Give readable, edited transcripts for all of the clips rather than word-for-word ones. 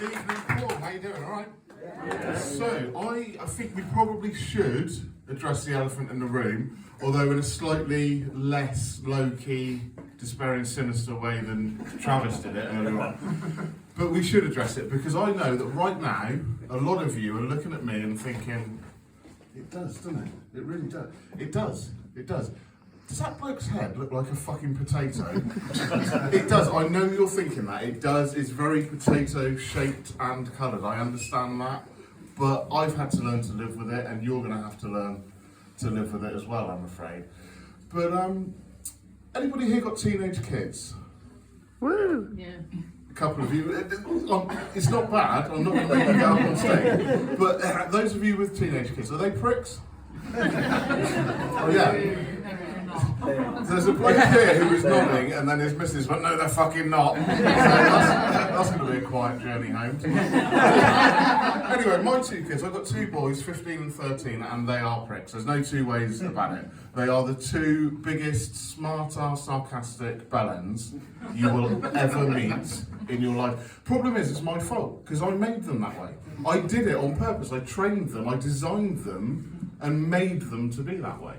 Good evening, Paul. How you doing? All right? Yeah. So, I think we probably should address the elephant in the room, although in a slightly less low-key, despairing, sinister way than Travis did it earlier on. But we should address it, because I know that right now, a lot of you are looking at me and thinking, it does, doesn't it? It really does. It does. It does. Does that bloke's head look like a fucking potato? It does. I know you're thinking that. It does. It's very potato shaped and coloured. I understand that. But I've had to learn to live with it, and you're going to have to learn to live with it as well, I'm afraid. But anybody here got teenage kids? Woo! Yeah. A couple of you. It's not bad. I'm not going to make you get up on stage. But those of you with teenage kids, are they pricks? Oh yeah. There's a bloke here who was nodding, and then his missus went, "No, they're fucking not." So that's going to be a quiet journey home. Anyway, my two kids, I've got two boys, 15 and 13, and they are pricks. There's no two ways about it. They are the two biggest, smart-ass, sarcastic bellends you will ever meet in your life. Problem is, it's my fault, because I made them that way. I did it on purpose. I trained them, I designed them, and made them to be that way.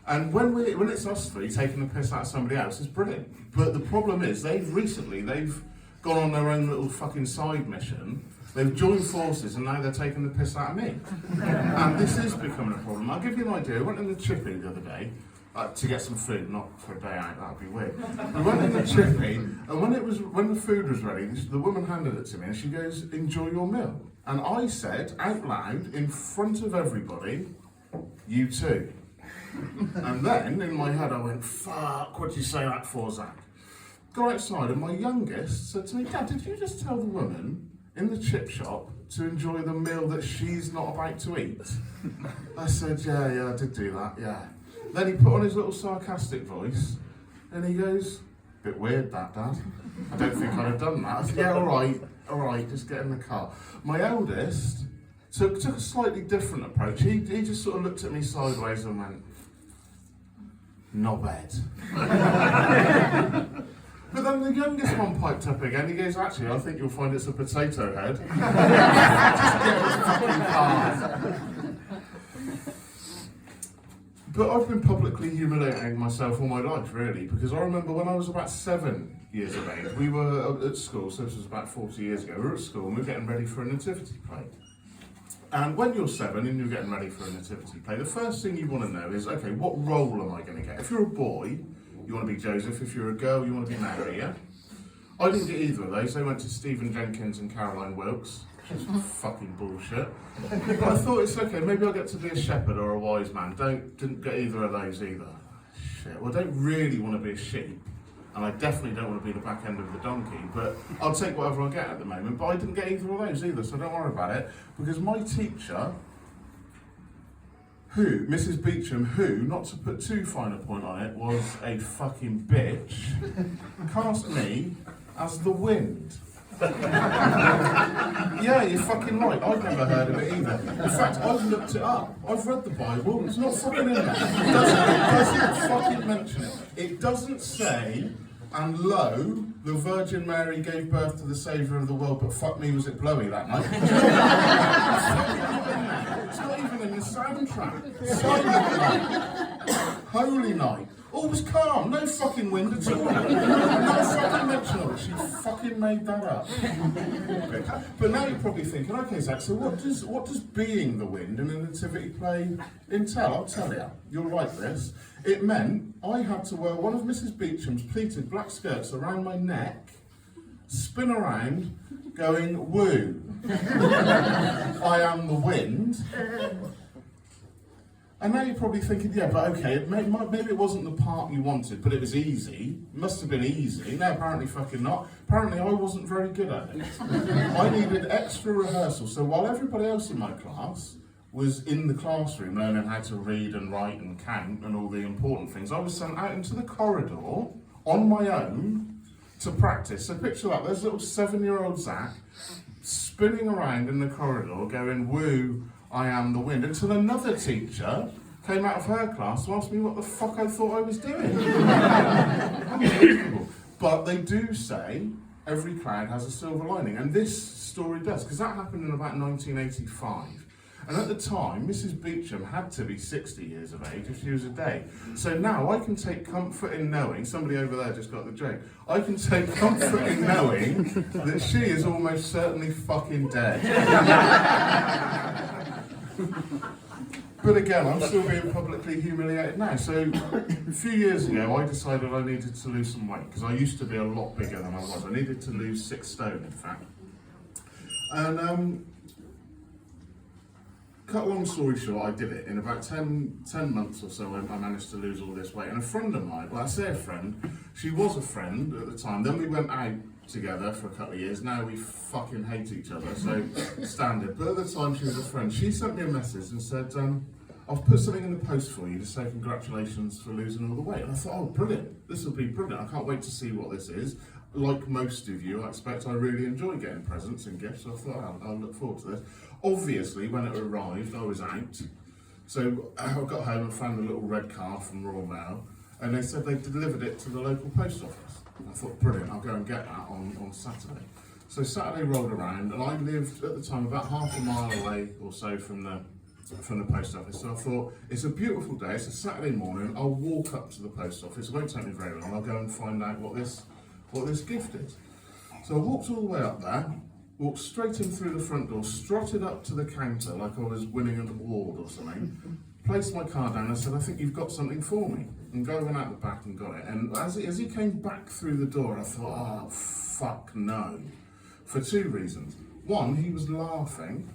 And when it's us three taking the piss out of somebody else, it's brilliant. But the problem is, they've gone on their own little fucking side mission. They've joined forces, and now they're taking the piss out of me. And this is becoming a problem. I'll give you an idea. I went in the Chippy the other day to get some food, not for a day out. That'd be weird. I went in the Chippy, and when the food was ready, the woman handed it to me, and she goes, "Enjoy your meal." And I said out loud, in front of everybody, "You too." And then, in my head, I went, "Fuck, what'd you say that for, Zach?" Go outside, and my youngest said to me, "Dad, did you just tell the woman in the chip shop to enjoy the meal that she's not about to eat?" I said, yeah, I did do that, yeah. Then he put on his little sarcastic voice, and he goes, "Bit weird that, Dad. I don't think I'd have done that." I said, "Yeah, all right, just get in the car." My eldest took a slightly different approach. He just sort of looked at me sideways and went, "Not bad." But then the youngest one piped up again. He goes, "Actually, I think you'll find it's a potato head." Just get his fucking car. But I've been publicly humiliating myself all my life, really, because I remember when I was about 7 years of age, we were at school, so this was about 40 years ago, we were at school and we were getting ready for a nativity play. And when you're 7 and you're getting ready for a nativity play, the first thing you want to know is, okay, what role am I going to get? If you're a boy, you want to be Joseph. If you're a girl, you want to be Mary, yeah? I didn't get either of those. They went to Stephen Jenkins and Caroline Wilkes, which is fucking bullshit. But I thought, it's okay, maybe I'll get to be a shepherd or a wise man. Didn't get either of those either. Shit, well, I don't really want to be a sheep. And I definitely don't want to be the back end of the donkey, but I'll take whatever I get at the moment. But I didn't get either of those either, so don't worry about it. Because my teacher, Mrs. Beecham, who, not to put too fine a point on it, was a fucking bitch, cast me as the wind. Yeah, you're fucking right. I've never heard of it either. In fact, I've looked it up. I've read the Bible. It's not fucking in there. It doesn't fucking mention it. It doesn't say, "And lo, the Virgin Mary gave birth to the Saviour of the world, but fuck me, was it blowy that night?" It's not even in the soundtrack. Silent night. Holy night. All was calm, no fucking wind at all. No fucking mention of it. She fucking made that up. But now you're probably thinking, okay, Zach, so what does being the wind in a nativity play entail? I'll tell you. You'll like this. It meant I had to wear one of Mrs. Beecham's pleated black skirts around my neck, spin around, going, "Woo, I am the wind." And now you're probably thinking, yeah, but okay, maybe it wasn't the part you wanted, but it was easy. It must have been easy. No, apparently fucking not. Apparently I wasn't very good at it. I needed extra rehearsal. So while everybody else in my class was in the classroom learning how to read and write and count and all the important things, I was sent out into the corridor on my own to practice. So picture that, there's little 7-year-old Zach spinning around in the corridor going, "Woo, I am the wind," until another teacher came out of her class to ask me what the fuck I thought I was doing. Unbelievable. But they do say every cloud has a silver lining. And this story does, because that happened in about 1985. And at the time, Mrs. Beecham had to be 60 years of age if she was a day. So now I can take comfort in knowing, somebody over there just got the joke, I can take comfort in knowing that she is almost certainly fucking dead. But again, I'm still being publicly humiliated now. So a few years ago, I decided I needed to lose some weight, because I used to be a lot bigger than I was. I needed to lose 6 stone, in fact. And cut a long story short, I did it. In about 10 months or so, I managed to lose all this weight. And a friend of mine, well, I say a friend, she was a friend at the time. Then we went out together for a couple of years. Now we fucking hate each other, so standard. But at the time, she was a friend. She sent me a message and said, I've put something in the post for you to say congratulations for losing all the weight. And I thought, oh, brilliant. This will be brilliant. I can't wait to see what this is. Like most of you, I expect I really enjoy getting presents and gifts, so I thought I'll look forward to this. Obviously, when it arrived, I was out. So I got home and found a little red card from Royal Mail, and they said they delivered it to the local post office. I thought, brilliant, I'll go and get that on Saturday. So Saturday rolled around, and I lived at the time about half a mile away or so from the post office. So I thought, it's a beautiful day, it's a Saturday morning, I'll walk up to the post office, it won't take me very long, I'll go and find out what this gift is. So I walked all the way up there, walked straight in through the front door, strutted up to the counter like I was winning an award or something, placed my card down and said, I think you've got something for me. And Guy went out the back and got it. And as he came back through the door, I thought, oh, fuck no. For 2 reasons. One, he was laughing.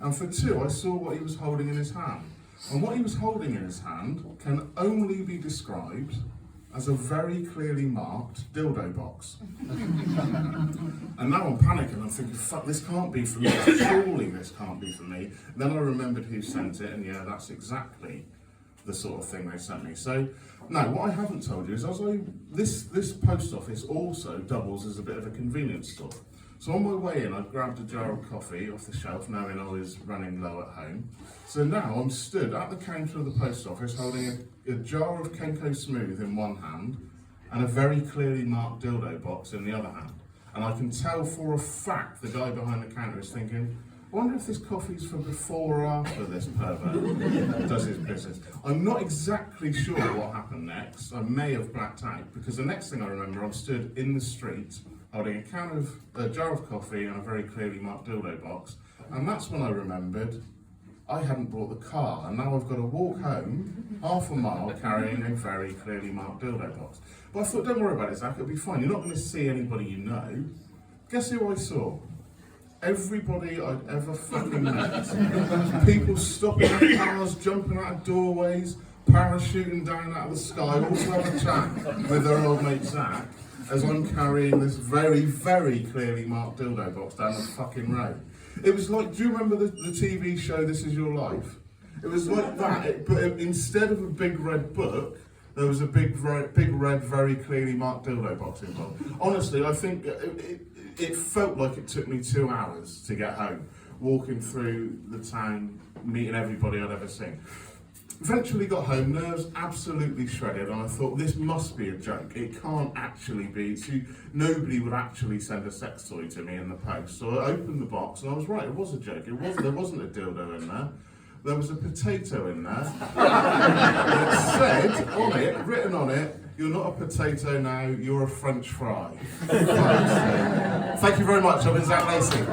And for 2, I saw what he was holding in his hand. And what he was holding in his hand can only be described as a very clearly marked dildo box. And now I'm panicking, I'm thinking, fuck, this can't be for me, surely this can't be for me. Then I remembered who sent it, and yeah, that's exactly the sort of thing they sent me. So, no, what I haven't told you is this post office also doubles as a bit of a convenience store. So on my way in, I grabbed a jar of coffee off the shelf, knowing I was running low at home. So now I'm stood at the counter of the post office holding a jar of Kenko Smooth in one hand and a very clearly marked dildo box in the other hand. And I can tell for a fact the guy behind the counter is thinking, I wonder if this coffee's for before or after this pervert does his business. I'm not exactly sure what happened next. I may have blacked out, because the next thing I remember, I'm stood in the street holding a jar of coffee and a very clearly marked dildo box. And that's when I remembered I hadn't brought the car, and now I've got to walk home half a mile carrying a very clearly marked dildo box. But I thought, don't worry about it, Zach, it'll be fine. You're not going to see anybody you know. Guess who I saw? Everybody I'd ever fucking met. People stopping at cars, jumping out of doorways, parachuting down out of the sky, all to have a chat with their old mate Zach, as I'm carrying this very, very clearly marked dildo box down the fucking road. It was like, do you remember the TV show This Is Your Life? It was like that, but instead of a big red book, there was a big red, very clearly marked dildo box involved. Honestly, I think it felt like it took me 2 hours to get home, walking through the town, meeting everybody I'd ever seen. Eventually got home, nerves absolutely shredded, and I thought, this must be a joke. It can't actually be. Nobody would actually send a sex toy to me in the post. So I opened the box, and I was right, it was a joke. There wasn't a dildo in there. There was a potato in there. It said on it, written on it, you're not a potato now, you're a French fry. Thank you very much, I've been Zach Lacey.